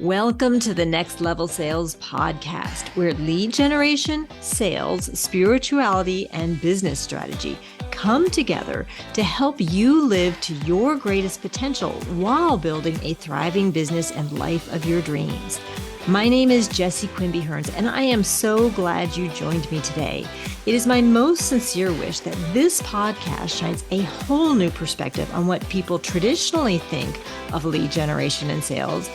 Welcome to the Next Level Sales podcast, where lead generation, sales, spirituality, and business strategy come together to help you live to your greatest potential while building a thriving business and life of your dreams. My name is Jessie Quimby Hearns, and I am so glad you joined me today. It is my most sincere wish that this podcast shines a whole new perspective on what people traditionally think of lead generation and sales,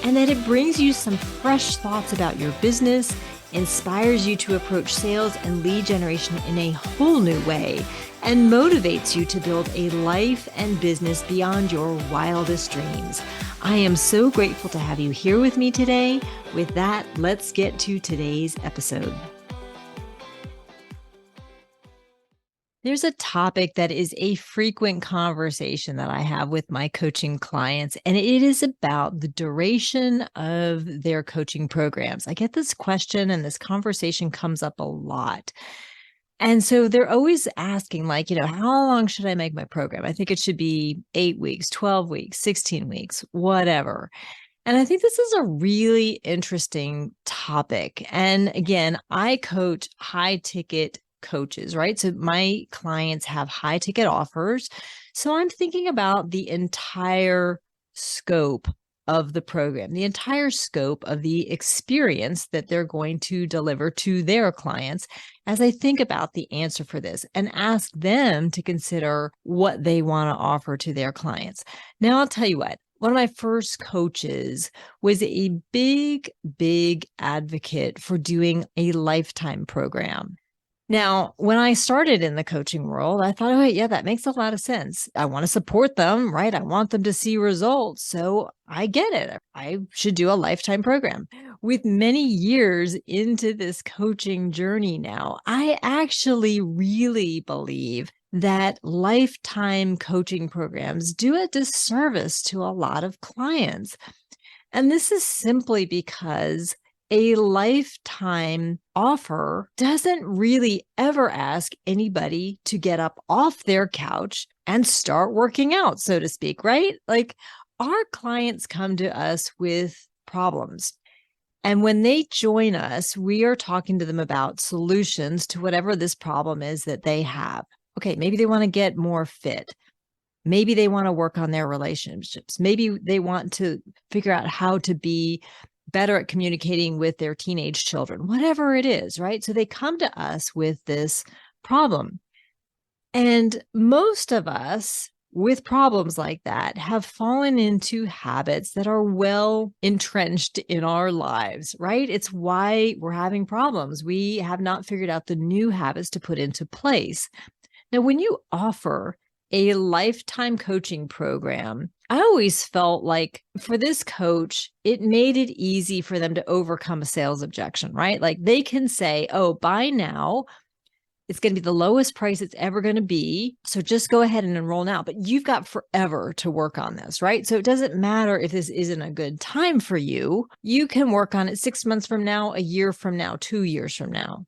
and that it brings you some fresh thoughts about your business, inspires you to approach sales and lead generation in a whole new way, and motivates you to build a life and business beyond your wildest dreams. I am so grateful to have you here with me today. With that, let's get to today's episode. There's a topic that is a frequent conversation that I have with my coaching clients, and it is about the duration of their coaching programs. I get this question and this conversation comes up a lot. And so they're always asking, how long should I make my program? I think it should be 8 weeks, 12 weeks, 16 weeks, whatever. And I think this is a really interesting topic. And again, I coach high ticket coaches, right? So my clients have high ticket offers. So I'm thinking about the entire scope of the program, the entire scope of the experience that they're going to deliver to their clients as I think about the answer for this and ask them to consider what they want to offer to their clients. Now, I'll tell you what. One of my first coaches was a big advocate for doing a lifetime program. Now, when I started in the coaching world, I thought, oh, yeah, that makes a lot of sense. I want to support them, right? I want them to see results. So I get it. I should do a lifetime program. With many years into this coaching journey now, I actually really believe that lifetime coaching programs do a disservice to a lot of clients. And this is simply because a lifetime offer doesn't really ever ask anybody to get up off their couch and start working out, so to speak, right? Like our clients come to us with problems. And when they join us, we are talking to them about solutions to whatever this problem is that they have. Okay, maybe they want to get more fit. Maybe they want to work on their relationships. Maybe they want to figure out how to be better at communicating with their teenage children, whatever it is, right? So they come to us with this problem. And most of us with problems like that have fallen into habits that are well entrenched in our lives, right? It's why we're having problems. We have not figured out the new habits to put into place. Now, when you offer a lifetime coaching program, I always felt like for this coach, it made it easy for them to overcome a sales objection, right? Like they can say, oh, by now, it's going to be the lowest price it's ever going to be. So just go ahead and enroll now. But you've got forever to work on this, right? So it doesn't matter if this isn't a good time for you. You can work on it 6 months from now, a year from now, 2 years from now.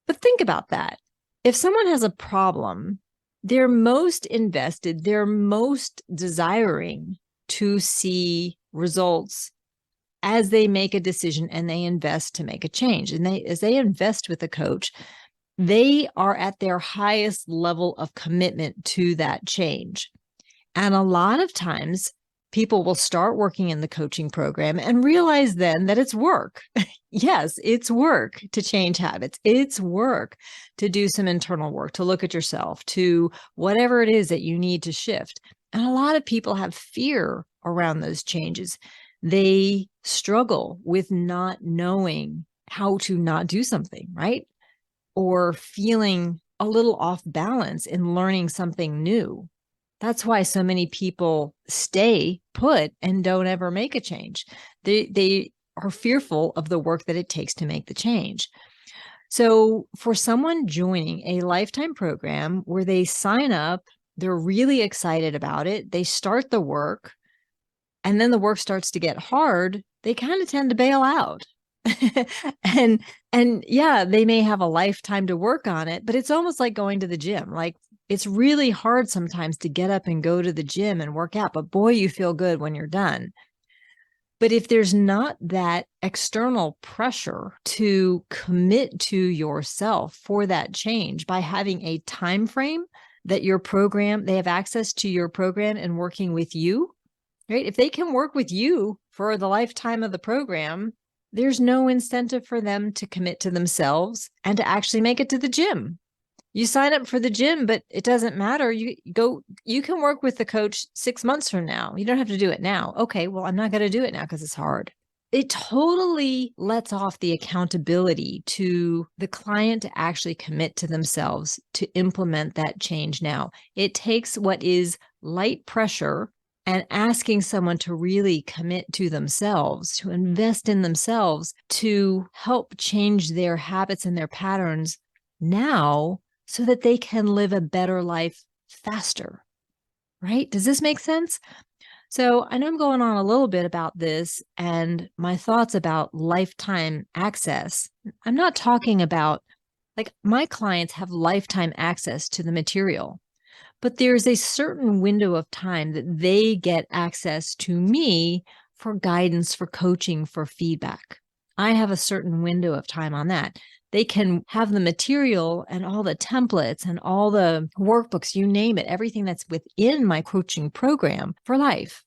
But think about that. If someone has a problem, they're most invested, they're most desiring to see results as they make a decision and they invest to make a change. And as they invest with a coach, they are at their highest level of commitment to that change. And a lot of times, people will start working in the coaching program and realize then that it's work. Yes, it's work to change habits. It's work to do some internal work, to look at yourself, to whatever it is that you need to shift. And a lot of people have fear around those changes. They struggle with not knowing how to not do something, right? Or feeling a little off balance in learning something new. That's why so many people stay put and don't ever make a change. They are fearful of the work that it takes to make the change. So for someone joining a lifetime program where they sign up, they're really excited about it, they start the work, and then the work starts to get hard, they kind of tend to bail out. and yeah, they may have a lifetime to work on it, but it's almost like going to the gym. Like it's really hard sometimes to get up and go to the gym and work out, but boy, you feel good when you're done. But if there's not that external pressure to commit to yourself for that change by having a time frame that your program, they have access to your program and working with you, right? If they can work with you for the lifetime of the program, there's no incentive for them to commit to themselves and to actually make it to the gym. You sign up for the gym, but it doesn't matter. You can work with the coach 6 months from now. You don't have to do it now. Okay, well, I'm not going to do it now because it's hard. It totally lets off the accountability to the client to actually commit to themselves to implement that change now. It takes what is light pressure and asking someone to really commit to themselves, to invest in themselves, to help change their habits and their patterns now so that they can live a better life faster, right? Does this make sense? So I know I'm going on a little bit about this and my thoughts about lifetime access. I'm not talking about, like, my clients have lifetime access to the material, but there's a certain window of time that they get access to me for guidance, for coaching, for feedback. I have a certain window of time on that. They can have the material and all the templates and all the workbooks, you name it, everything that's within my coaching program for life.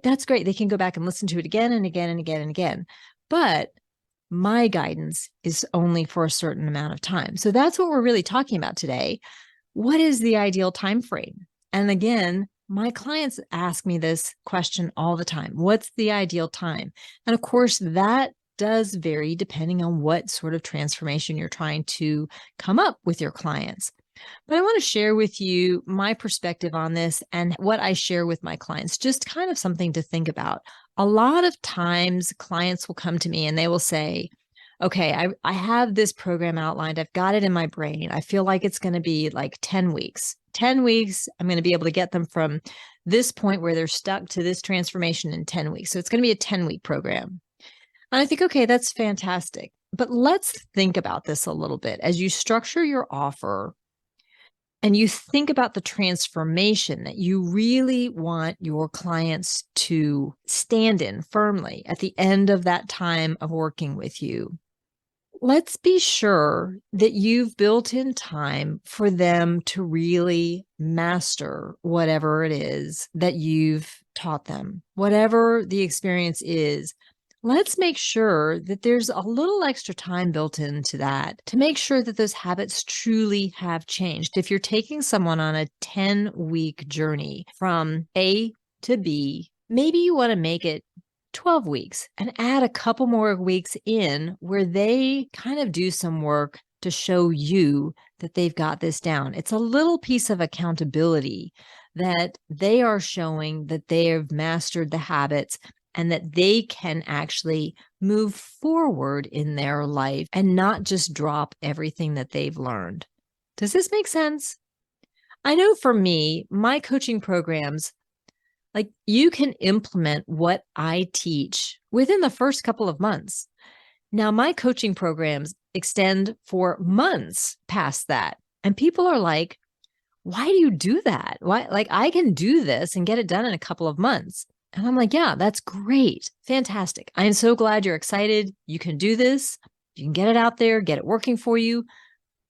That's great. They can go back and listen to it again and again and again and again. But my guidance is only for a certain amount of time. So that's what we're really talking about today. What is the ideal time frame? And again, my clients ask me this question all the time. What's the ideal time? And of course, that does vary depending on what sort of transformation you're trying to come up with your clients. But I want to share with you my perspective on this and what I share with my clients, just kind of something to think about. A lot of times clients will come to me and they will say, okay, I have this program outlined. I've got it in my brain. I feel like it's going to be like 10 weeks. 10 weeks, I'm going to be able to get them from this point where they're stuck to this transformation in 10 weeks. So it's going to be a 10-week program. And I think, okay, that's fantastic. But let's think about this a little bit. As you structure your offer and you think about the transformation that you really want your clients to stand in firmly at the end of that time of working with you, let's be sure that you've built in time for them to really master whatever it is that you've taught them, whatever the experience is. Let's make sure that there's a little extra time built into that to make sure that those habits truly have changed. If you're taking someone on a 10-week journey from A to B, maybe you want to make it 12 weeks and add a couple more weeks in where they kind of do some work to show you that they've got this down. It's a little piece of accountability that they are showing that they have mastered the habits and that they can actually move forward in their life and not just drop everything that they've learned. Does this make sense? I know for me, my coaching programs, like, you can implement what I teach within the first couple of months. Now, my coaching programs extend for months past that. And people are like, why do you do that? Why? Like, I can do this and get it done in a couple of months. And I'm like, yeah, that's great. Fantastic. I am so glad you're excited. You can do this. You can get it out there, get it working for you.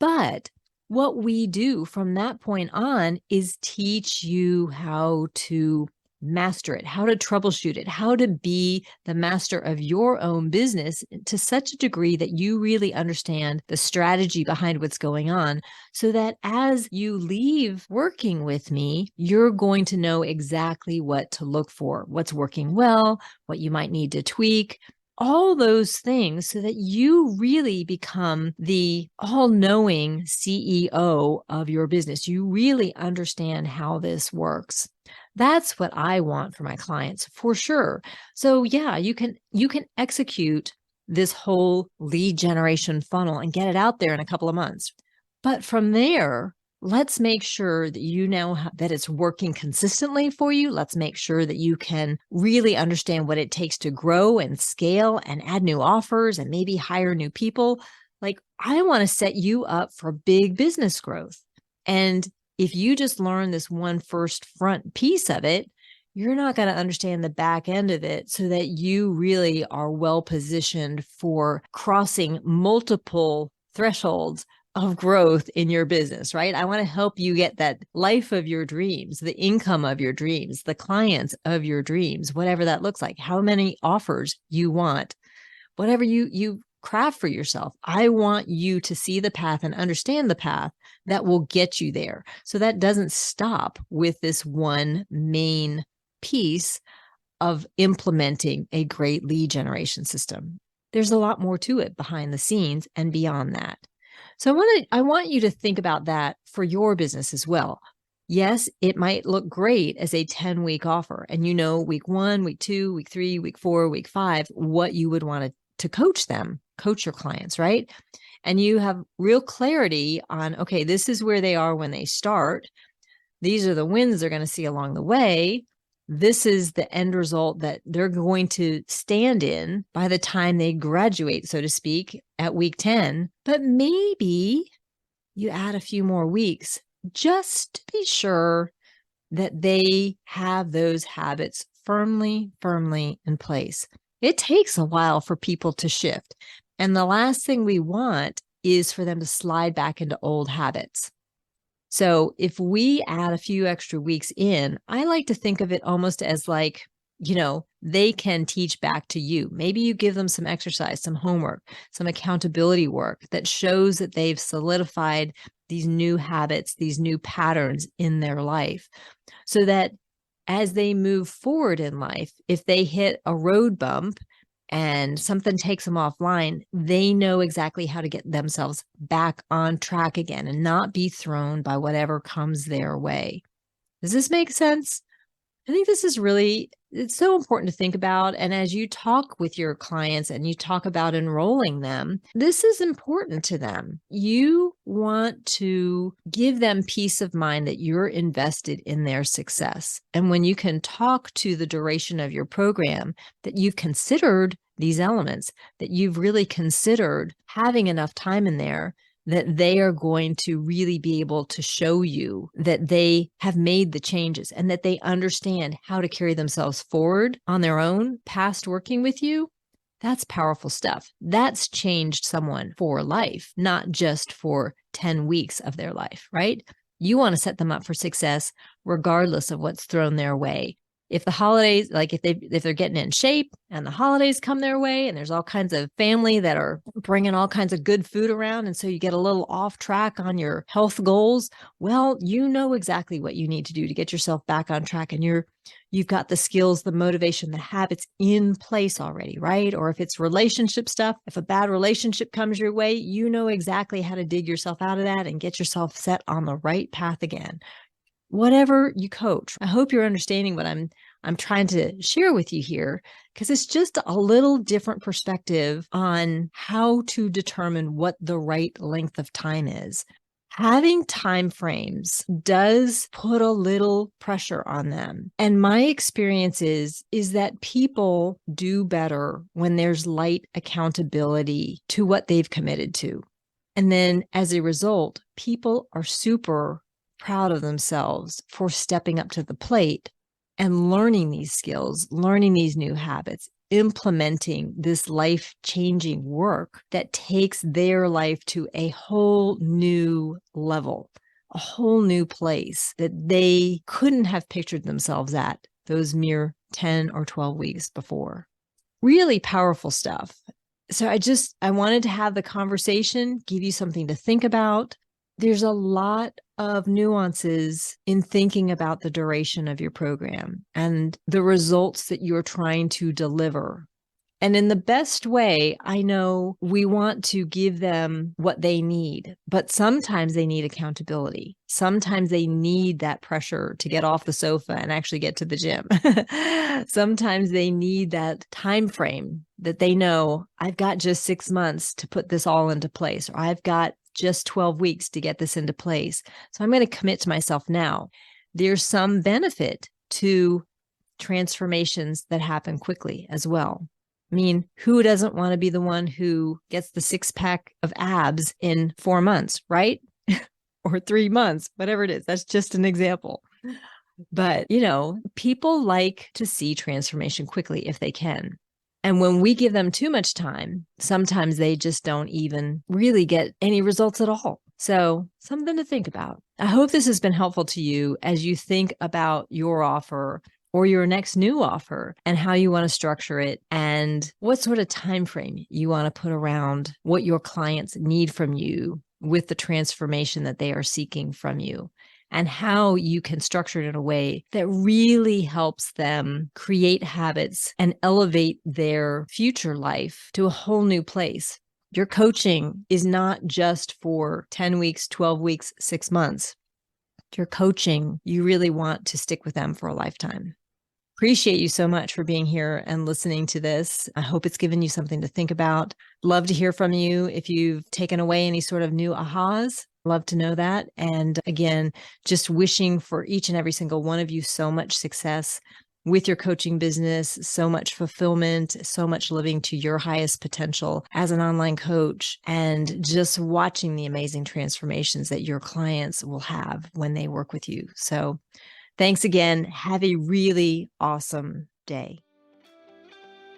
But what we do from that point on is teach you how to master it, how to troubleshoot it, how to be the master of your own business to such a degree that you really understand the strategy behind what's going on, so that as you leave working with me, you're going to know exactly what to look for, what's working well, what you might need to tweak, all those things, so that you really become the all-knowing CEO of your business. You really understand how this works. That's what I want for my clients, for sure. So yeah, you can execute this whole lead generation funnel and get it out there in a couple of months. But from there, let's make sure that you know that it's working consistently for you. Let's make sure that you can really understand what it takes to grow and scale and add new offers and maybe hire new people. Like, I want to set you up for big business growth. And if you just learn this one first front piece of it, you're not going to understand the back end of it so that you really are well positioned for crossing multiple thresholds of growth in your business, right? I want to help you get that life of your dreams, the income of your dreams, the clients of your dreams, whatever that looks like, how many offers you want, whatever you craft for yourself. I want you to see the path and understand the path that will get you there. So that doesn't stop with this one main piece of implementing a great lead generation system. There's a lot more to it behind the scenes and beyond that. So I want you to think about that for your business as well. Yes, it might look great as a 10-week offer, and week 1, week 2, week 3, week 4, week 5, what you would want to coach your clients, right? And you have real clarity on, okay, this is where they are when they start. These are the wins they're going to see along the way. This is the end result that they're going to stand in by the time they graduate, so to speak, at week 10. But maybe you add a few more weeks just to be sure that they have those habits firmly in place. It takes a while for people to shift. And the last thing we want is for them to slide back into old habits. So if we add a few extra weeks in, I like to think of it almost as like, they can teach back to you. Maybe you give them some exercise, some homework, some accountability work that shows that they've solidified these new habits, these new patterns in their life, so that as they move forward in life, if they hit a road bump and something takes them offline, they know exactly how to get themselves back on track again and not be thrown by whatever comes their way. Does this make sense? I think this is it's so important to think about. And as you talk with your clients and you talk about enrolling them, this is important to them. You want to give them peace of mind that you're invested in their success. And when you can talk to the duration of your program, that you've considered these elements, that you've really considered having enough time in there, that they are going to really be able to show you that they have made the changes and that they understand how to carry themselves forward on their own past working with you. That's powerful stuff. That's changed someone for life, not just for 10 weeks of their life, right? You want to set them up for success regardless of what's thrown their way. If the holidays, like if they're getting in shape and the holidays come their way and there's all kinds of family that are bringing all kinds of good food around, and so you get a little off track on your health goals, well, you know exactly what you need to do to get yourself back on track, and you've got the skills, the motivation, the habits in place already, right? Or if it's relationship stuff, if a bad relationship comes your way, you know exactly how to dig yourself out of that and get yourself set on the right path again. Whatever you coach. I hope you're understanding what I'm trying to share with you here, because it's just a little different perspective on how to determine what the right length of time is. Having time frames does put a little pressure on them. And my experience is that people do better when there's light accountability to what they've committed to. And then as a result, people are super proud of themselves for stepping up to the plate and learning these skills, learning these new habits, implementing this life-changing work that takes their life to a whole new level, a whole new place that they couldn't have pictured themselves at those mere 10 or 12 weeks before. Really powerful stuff. So I wanted to have the conversation, give you something to think about. There's a lot of nuances in thinking about the duration of your program and the results that you're trying to deliver. And in the best way, I know we want to give them what they need, but sometimes they need accountability. Sometimes they need that pressure to get off the sofa and actually get to the gym. Sometimes they need that time frame that they know, I've got just 6 months to put this all into place, or I've got just 12 weeks to get this into place. So I'm going to commit to myself now. There's some benefit to transformations that happen quickly as well. I mean, who doesn't want to be the one who gets the 6-pack of abs in 4 months, right? Or 3 months, whatever it is. That's just an example. But, people like to see transformation quickly if they can. And when we give them too much time, sometimes they just don't even really get any results at all. So something to think about. I hope this has been helpful to you as you think about your offer or your next new offer and how you want to structure it and what sort of time frame you want to put around what your clients need from you with the transformation that they are seeking from you, and how you can structure it in a way that really helps them create habits and elevate their future life to a whole new place. Your coaching is not just for 10 weeks, 12 weeks, 6 months. Your coaching, you really want to stick with them for a lifetime. Appreciate you so much for being here and listening to this. I hope it's given you something to think about. Love to hear from you. If you've taken away any sort of new ahas, love to know that. And again, just wishing for each and every single one of you so much success with your coaching business, so much fulfillment, so much living to your highest potential as an online coach, and just watching the amazing transformations that your clients will have when they work with you. So thanks again. Have a really awesome day.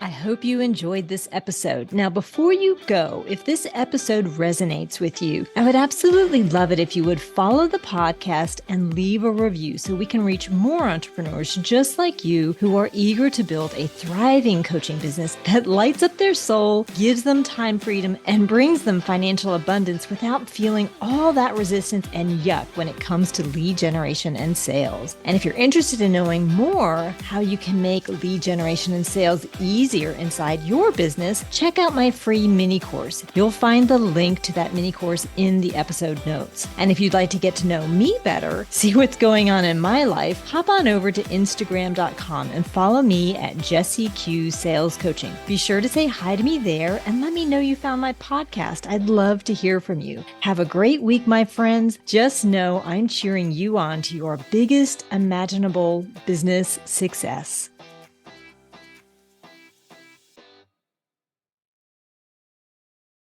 I hope you enjoyed this episode. Now, before you go, if this episode resonates with you, I would absolutely love it if you would follow the podcast and leave a review so we can reach more entrepreneurs just like you who are eager to build a thriving coaching business that lights up their soul, gives them time freedom, and brings them financial abundance without feeling all that resistance and yuck when it comes to lead generation and sales. And if you're interested in knowing more how you can make lead generation and sales easier inside your business, check out my free mini course. You'll find the link to that mini course in the episode notes. And if you'd like to get to know me better, see what's going on in my life, hop on over to Instagram.com and follow me at Jessie Q Sales Coaching. Be sure to say hi to me there and let me know you found my podcast. I'd love to hear from you. Have a great week, my friends. Just know I'm cheering you on to your biggest imaginable business success.